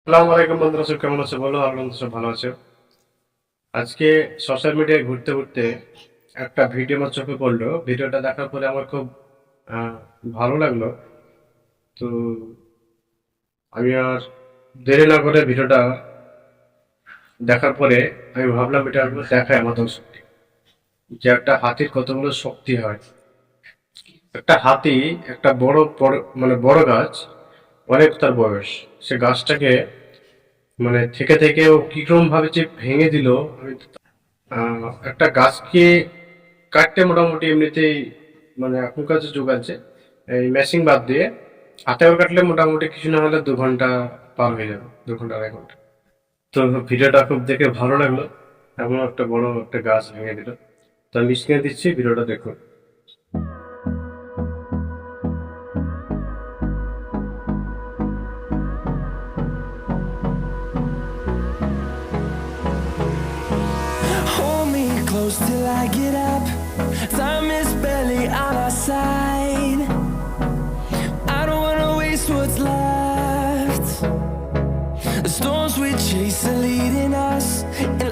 আসসালামু আলাইকুম বন্ধুরা, সব কেমন আছো বলো? আর বন্ধু সব ভালো আছো? আজকে সোশ্যাল মিডিয়ায় ঘুরতে ঘুরতে একটা ভিডিও আমার চোখে পড়লো। ভিডিওটা দেখার পরে আমার খুব আহ, ভালো লাগলো। তো আমি আর দেরি না করে ভিডিওটা দেখার পরে আমি ভাবলাম এটা একবার দেখাই আমার দর্শককে, যে একটা হাতির কতগুলো শক্তি হয়। একটা হাতি একটা বড় বড় মানে বড় গাছ, অনেক তার বয়স, সে গাছটাকে মানে থেকে থেকে ও কিরকম ভাবে যে ভেঙে দিল। আমি একটা গাছকে কাটতে মোটামুটি এমনিতেই মানে এখনকার যে যুগ আছে, এই মেশিন বাদ দিয়ে হাতেও কাটলে মোটামুটি কিছু না হলে 2 ঘন্টা পার হয়ে যাবে, 2 ঘন্টা 2.5 ঘন্টা। তো ভিডিওটা খুব দেখে ভালো লাগলো, এমন একটা বড় একটা গাছ ভেঙে দিল। তো আমি স্ক্রিনে দিচ্ছি, ভিডিওটা দেখুন। Hold me close till I get up. Time is barely on our side. I don't wanna waste what's left. The storms we chase are leading us, and